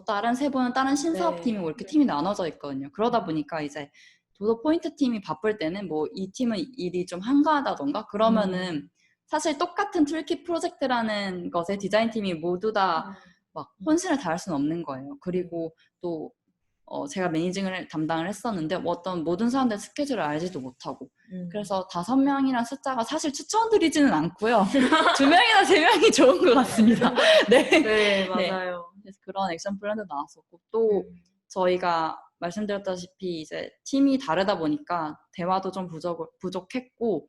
다른 3분은 다른 신사업 팀이고 이렇게 팀이 나눠져 있거든요. 그러다 보니까 이제 도도 포인트 팀이 바쁠 때는 뭐 이 팀은 일이 좀 한가하다던가 그러면은 사실 똑같은 툴킷 프로젝트라는 것에 디자인 팀이 모두 다 막 혼신을 다할 수는 없는 거예요. 그리고 또 제가 매니징을 담당을 했었는데 어떤 모든 사람들 스케줄을 알지도 못하고 그래서 5명이라는 숫자가 사실 추천드리지는 않고요. 2명이나 3명이 좋은 것 같습니다. 네, 맞아요. 그래서 그런 액션 플랜도 나왔었고 또 저희가 말씀드렸다시피 이제 팀이 다르다 보니까 대화도 좀 부족했고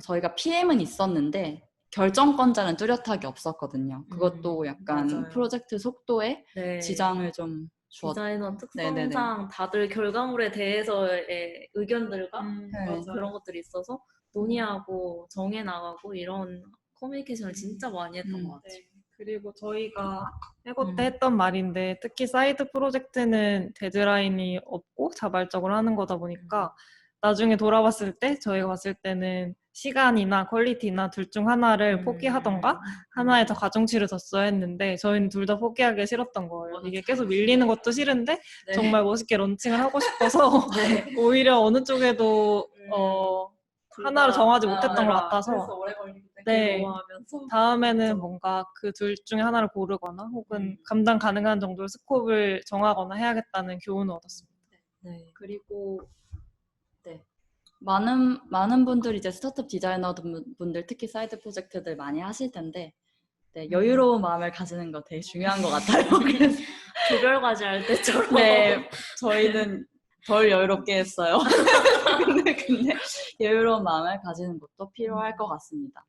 저희가 PM은 있었는데 결정권자는 뚜렷하게 없었거든요. 그것도 약간 맞아요. 프로젝트 속도에 네. 지장을 좀 주었. 디자이너 네네네. 특성상 다들 결과물에 대해서의 의견들과 네. 그런 것들이 있어서 논의하고 정해 나가고 이런 커뮤니케이션을 진짜 많이 했던 것 같아요. 네. 그리고 저희가 해고 때 음. 했던 말인데 특히 사이드 프로젝트는 데드라인이 없고 자발적으로 하는 거다 보니까 나중에 돌아봤을 때 저희가 봤을 때는 시간이나 퀄리티나 둘 중 하나를 포기하던가 하나에 더 가중치를 뒀어야 했는데 저희는 둘 다 포기하기 싫었던 거예요. 맞아. 이게 계속 밀리는 것도 싫은데 네. 정말 멋있게 런칭을 하고 싶어서 네. 오히려 어느 쪽에도 하나를 정하지 못했던 것 같아서 그래서 오래 걸리기 네. 괴로워하면서 다음에는 뭔가 그 둘 중에 하나를 고르거나 혹은 감당 가능한 정도의 스코프를 정하거나 해야겠다는 교훈을 얻었습니다. 네. 그리고 네. 많은 분들이 이제 스타트업 디자이너 분들 특히 사이드 프로젝트들 많이 하실 텐데 네, 여유로운 마음을 가지는 거 되게 중요한 것 같아요. 그래서 조별 과제 할 때처럼 네, 저희는 덜 여유롭게 했어요. 근데 여유로운 마음을 가지는 것도 필요할 것 같습니다.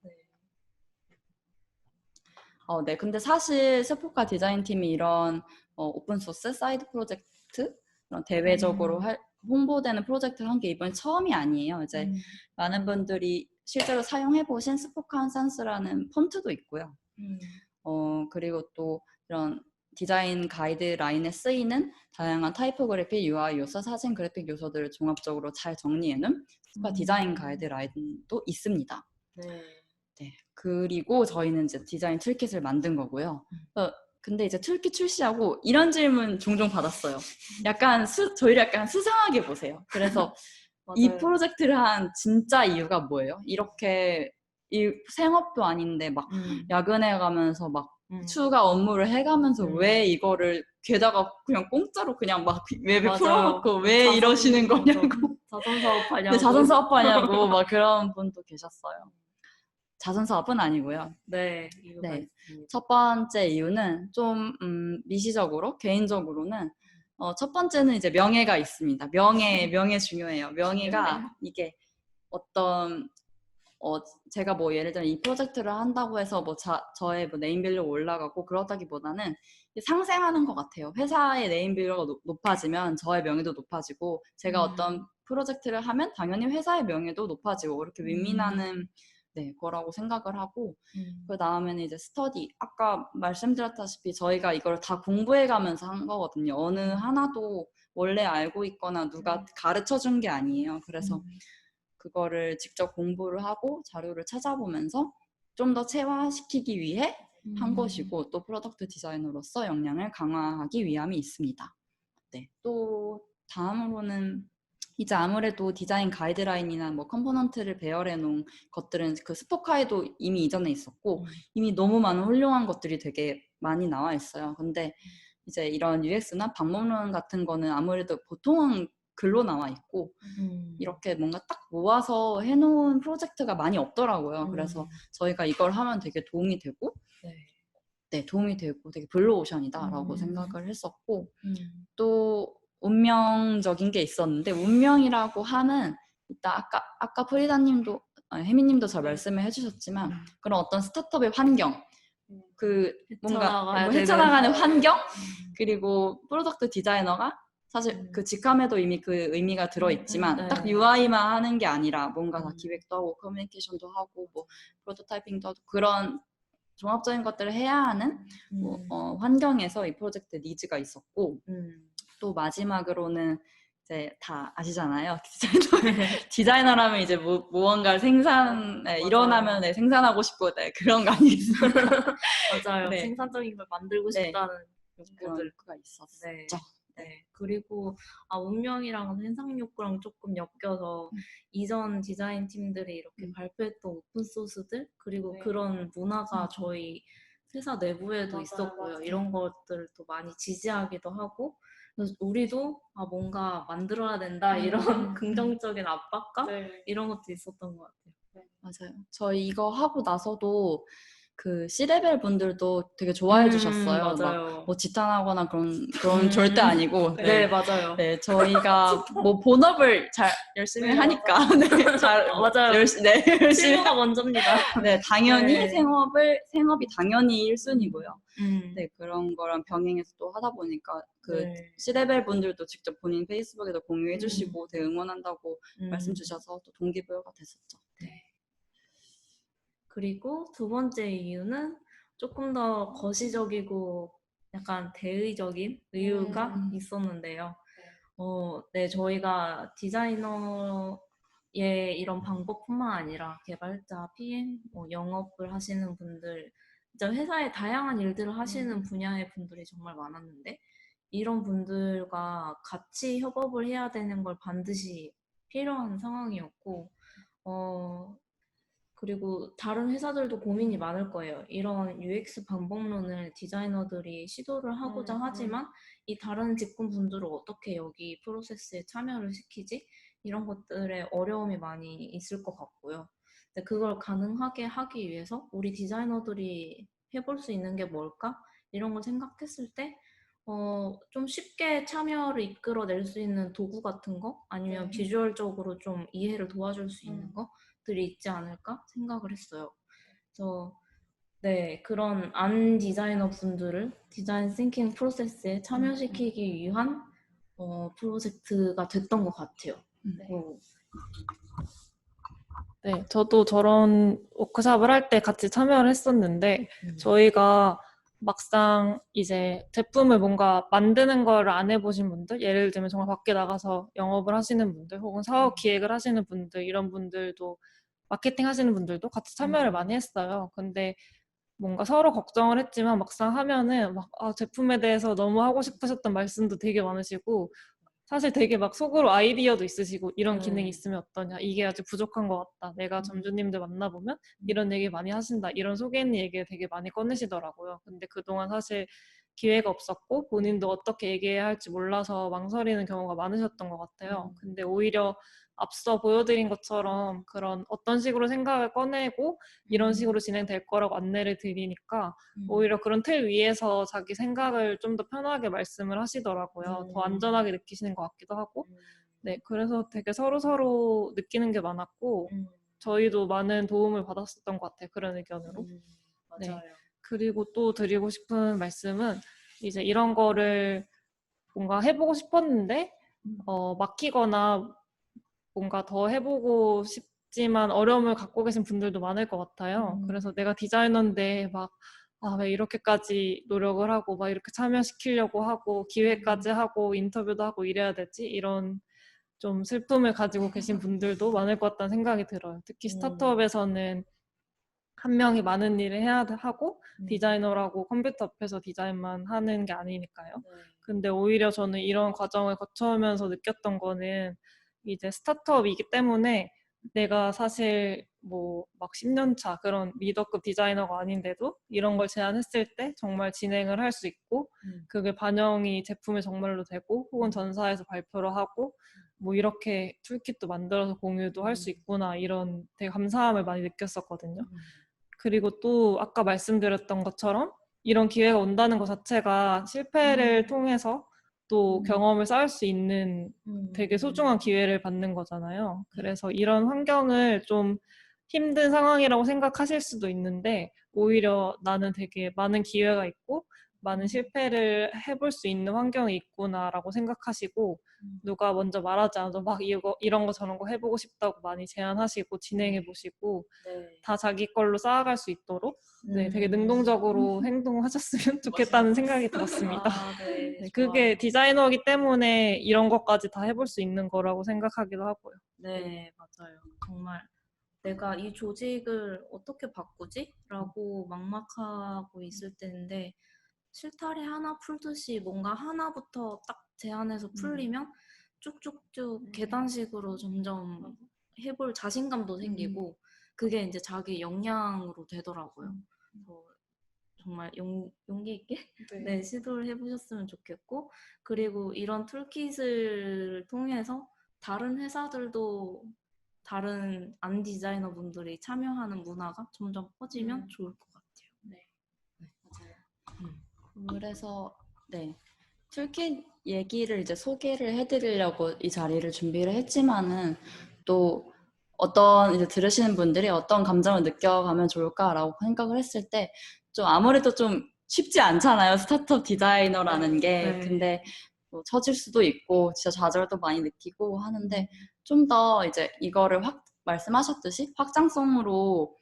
네, 근데 사실 스포카 디자인팀이 이런 오픈소스 사이드 프로젝트 이런 대외적으로 홍보되는 프로젝트를 한 게 이번이 처음이 아니에요. 이제 많은 분들이 실제로 사용해보신 스포카 센스라는 폰트도 있고요. 그리고 또 이런 디자인 가이드라인에 쓰이는 다양한 타이포그래피, UI 요소, 사진 그래픽 요소들을 종합적으로 잘 정리해놓은 스포카 디자인 가이드라인도 있습니다. 네. 그리고 저희는 이제 디자인 툴킷을 만든 거고요. 근데 이제 툴킷 출시하고 이런 질문 종종 받았어요. 약간 저희를 약간 수상하게 보세요. 그래서 이 프로젝트를 한 진짜 이유가 뭐예요? 이렇게 이 생업도 아닌데 막 야근해 가면서 막 추가 업무를 해가면서 왜 이거를 게다가 그냥 공짜로 그냥 막 웹에 풀어놓고 왜 이러시는 거냐고. 자선사업하냐고. 네, 자선사업하냐고 막 그런 분도 계셨어요. 자선사업은 아니고요. 네. 이유가 네. 있습니다. 첫 번째 이유는 좀 미시적으로 개인적으로는 첫 번째는 이제 명예가 있습니다. 명예 중요해요. 명예가 이게 어떤 제가 뭐 예를 들면 이 프로젝트를 한다고 해서 뭐 저의 뭐 네임밸류가 올라가고 그러다기보다는 상생하는 것 같아요. 회사의 네임밸류가 높아지면 저의 명예도 높아지고 제가 어떤 프로젝트를 하면 당연히 회사의 명예도 높아지고 이렇게 윈윈하는 네, 거라고 생각을 하고 그 다음에는 이제 스터디 아까 말씀드렸다시피 저희가 이걸 다 공부해 가면서 한 거거든요. 어느 하나도 원래 알고 있거나 누가 가르쳐 준 게 아니에요. 그래서 그거를 직접 공부를 하고 자료를 찾아보면서 좀 더 체화시키기 위해 한 것이고 또 프로덕트 디자이너로서 역량을 강화하기 위함이 있습니다. 네, 또 다음으로는 이제 아무래도 디자인 가이드라인이나 뭐 컴포넌트를 배열해 놓은 것들은 그 스포카에도 이미 이전에 있었고 이미 너무 많은 훌륭한 것들이 되게 많이 나와 있어요. 근데 이제 이런 UX나 방법론 같은 거는 아무래도 보통은 글로 나와 있고 이렇게 뭔가 딱 모아서 해놓은 프로젝트가 많이 없더라고요. 그래서 저희가 이걸 하면 되게 도움이 되고 네, 도움이 되고 되게 블루오션이다라고 생각을 했었고 또 운명적인 게 있었는데 운명이라고 하는 이따 아까 프리다님도 혜미님도 잘 말씀을 해주셨지만 그런 어떤 스타트업의 환경 그 뭔가 뭐 헤쳐나가는 환경 그리고 프로덕트 디자이너가 사실 그 직함에도 이미 그 의미가 들어있지만 딱 UI만 하는 게 아니라 뭔가 다 기획도 하고 커뮤니케이션도 하고 뭐 프로토타이핑도 하고 그런 종합적인 것들을 해야 하는 환경에서 이 프로젝트 니즈가 있었고 또 마지막으로는 이제 다 아시잖아요. 디자이너라면 이제 무언가를 일어나면 생산하고 싶고 그런 거 아니겠습니까? 맞아요. 네. 생산적인 걸 만들고 싶다는 욕구가 있었죠. 네. 그리고 운명이랑 생산 욕구랑 조금 엮여서 이전 디자인 팀들이 이렇게 발표했던 오픈소스들 그리고 그런 문화가 저희 회사 내부에도 있었고요. 이런 것들을 또 많이 지지하기도 하고 그래서 우리도 뭔가 만들어야 된다 이런 긍정적인 압박감 이런 것도 있었던 것 같아요. 맞아요. 저희 이거 하고 나서도 그 C레벨 분들도 되게 좋아해 주셨어요. 막 맞아요. 뭐 지탄하거나 그런 절대 아니고. 네, 맞아요. 네, 저희가 뭐 본업을 잘 열심히 네, 하니까 네, 잘 맞아요. 열심히 실무가 먼저입니다. 네, 당연히 네. 생업이 당연히 1순위고요. 음, 네, 그런 거랑 병행해서 또 하다 보니까 그 네. C레벨 분들도 직접 본인 페이스북에도 공유해 음. 주시고 되게 응원한다고 말씀 주셔서 또 동기부여가 됐었죠. 네. 그리고 두 번째 이유는 조금 더 거시적이고 약간 대의적인 이유가 있었는데요. 네, 저희가 디자이너의 이런 방법뿐만 아니라 개발자, PM, 뭐 영업을 하시는 분들, 진짜 회사의 다양한 일들을 하시는 분야의 분들이 정말 많았는데, 이런 분들과 같이 협업을 해야 되는 걸 반드시 필요한 상황이었고, 어, 그리고 다른 회사들도 고민이 많을 거예요. 이런 UX 방법론을 디자이너들이 시도를 하고자 하지만 이 다른 직군 분들을 어떻게 여기 프로세스에 참여를 시키지? 이런 것들에 어려움이 많이 있을 것 같고요. 근데 그걸 가능하게 하기 위해서 우리 디자이너들이 해볼 수 있는 게 뭘까? 이런 걸 생각했을 때 좀 쉽게 참여를 이끌어낼 수 있는 도구 같은 거? 아니면 비주얼적으로 좀 이해를 도와줄 수 있는 거? 들이 있지 않을까 생각을 했어요. 그래서 네, 그런 안 디자이너 분들을 디자인 싱킹 프로세스에 참여시키기 위한 프로젝트가 됐던 것 같아요. 네, 저도 저런 워크숍을 할 때 같이 참여를 했었는데, 저희가 막상 이제 제품을 뭔가 만드는 걸 안 해보신 분들, 예를 들면 정말 밖에 나가서 영업을 하시는 분들, 혹은 사업 기획을 하시는 분들, 이런 분들도, 마케팅 하시는 분들도 같이 참여를 많이 했어요. 근데 뭔가 서로 걱정을 했지만 막상 하면은 막 제품에 대해서 너무 하고 싶으셨던 말씀도 되게 많으시고, 사실 되게 막 속으로 아이디어도 있으시고 이런 기능이 있으면 어떠냐, 이게 아직 부족한 것 같다, 내가 점주님들 만나보면 이런 얘기 많이 하신다, 이런 속에 있는 얘기를 되게 많이 꺼내시더라고요. 근데 그동안 사실 기회가 없었고 본인도 어떻게 얘기해야 할지 몰라서 망설이는 경우가 많으셨던 것 같아요. 근데 오히려 앞서 보여드린 것처럼 그런 어떤 식으로 생각을 꺼내고 이런 식으로 진행될 거라고 안내를 드리니까 오히려 그런 틀 위에서 자기 생각을 좀 더 편하게 말씀을 하시더라고요. 더 안전하게 느끼시는 것 같기도 하고. 네, 그래서 되게 서로서로 느끼는 게 많았고 저희도 많은 도움을 받았었던 것 같아요. 그런 의견으로. 네. 맞아요. 그리고 또 드리고 싶은 말씀은 이제 이런 거를 뭔가 해보고 싶었는데 막히거나 뭔가 더 해보고 싶지만 어려움을 갖고 계신 분들도 많을 것 같아요. 그래서 내가 디자이너인데 막 왜 이렇게까지 노력을 하고 막 이렇게 참여시키려고 하고 기획까지 하고 인터뷰도 하고 이래야 되지? 이런 좀 슬픔을 가지고 계신 분들도 많을 것 같다는 생각이 들어요. 특히 스타트업에서는 한 명이 많은 일을 해야 하고 디자이너라고 컴퓨터 앞에서 디자인만 하는 게 아니니까요. 근데 오히려 저는 이런 과정을 거쳐오면서 느꼈던 거는 이제 스타트업이기 때문에 내가 사실 뭐 막 10년 차 그런 리더급 디자이너가 아닌데도 이런 걸 제안했을 때 정말 진행을 할 수 있고 그게 반영이 제품에 정말로 되고 혹은 전사에서 발표를 하고 뭐 이렇게 툴kit도 만들어서 공유도 할 수 있구나, 이런 되게 감사함을 많이 느꼈었거든요. 그리고 또 아까 말씀드렸던 것처럼 이런 기회가 온다는 것 자체가 실패를 통해서 또 경험을 쌓을 수 있는 되게 소중한 기회를 받는 거잖아요. 그래서 이런 환경을 좀 힘든 상황이라고 생각하실 수도 있는데 오히려 나는 되게 많은 기회가 있고 많은 실패를 해볼 수 있는 환경이 있구나라고 생각하시고 누가 먼저 말하지 않아도 막 이런 거 저런 거 해보고 싶다고 많이 제안하시고 진행해보시고 다 자기 걸로 쌓아갈 수 있도록 네, 되게 능동적으로 행동하셨으면 좋겠다는 생각이 들었습니다. 네, 그게 디자이너이기 때문에 이런 것까지 다 해볼 수 있는 거라고 생각하기도 하고요. 네, 맞아요. 정말 내가 이 조직을 어떻게 바꾸지? 라고 막막하고 있을 때인데 실타래 하나 풀듯이 뭔가 하나부터 딱 제안해서 풀리면 쭉쭉쭉 계단식으로 점점 해볼 자신감도 생기고 그게 이제 자기 역량으로 되더라고요. 그래서 정말 용기 있게 네, 시도를 해보셨으면 좋겠고 그리고 이런 툴킷을 통해서 다른 회사들도 다른 안 디자이너 분들이 참여하는 문화가 점점 퍼지면 좋을 것 같아요. 그래서 네. 툴킷 얘기를 이제 소개를 해드리려고 이 자리를 준비를 했지만은 또 어떤 이제 들으시는 분들이 어떤 감정을 느껴가면 좋을까라고 생각을 했을 때 좀 아무래도 좀 쉽지 않잖아요. 스타트업 디자이너라는 게. 네. 근데 뭐 처질 수도 있고 진짜 좌절도 많이 느끼고 하는데 좀 더 이제 이거를 말씀하셨듯이 확장성으로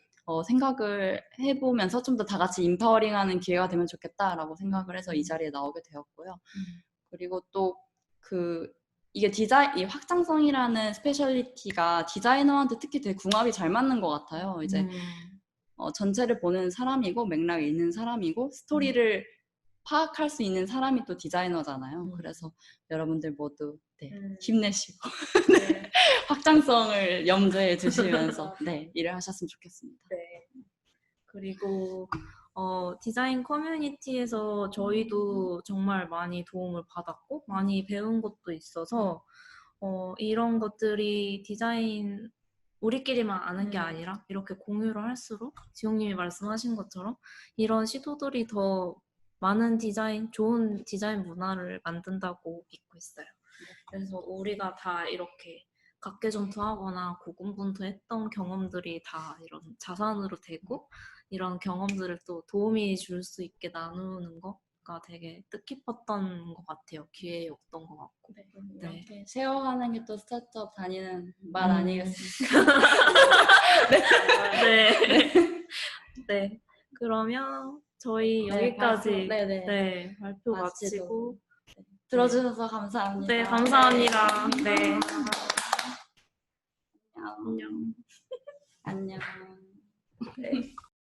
생각을 해보면서 좀 더 다 같이 인파워링하는 기회가 되면 좋겠다라고 생각을 해서 이 자리에 나오게 되었고요. 그리고 또 이게 이 확장성이라는 스페셜리티가 디자이너한테 특히 되게 궁합이 잘 맞는 것 같아요. 이제 전체를 보는 사람이고 맥락이 있는 사람이고 스토리를 파악할 수 있는 사람이 또 디자이너잖아요. 그래서 여러분들 모두 네, 힘내시고 네. 확장성을 염두에 두시면서 네, 일을 하셨으면 좋겠습니다. 네. 그리고 디자인 커뮤니티에서 저희도 정말 많이 도움을 받았고 많이 배운 것도 있어서 이런 것들이 디자인 우리끼리만 아는 게 아니라 이렇게 공유를 할수록 지용님이 말씀하신 것처럼 이런 시도들이 더 많은 좋은 디자인 문화를 만든다고 믿고 있어요. 그래서 우리가 다 이렇게 각계전투하거나 고군분투했던 경험들이 다 이런 자산으로 되고 이런 경험들을 또 도움이 줄 수 있게 나누는 거가 되게 뜻깊었던 것 같아요. 기회였던 것 같고. 네, 이렇게 쉐어하는 게 또 스타트업 다니는 맛 음. 아니겠습니까? 네. 네. 그러면 저희 네, 여기까지 네네. 발표 마치고 들어주셔서 감사합니다. 네, 감사합니다. 네. 안녕. 안녕. 네.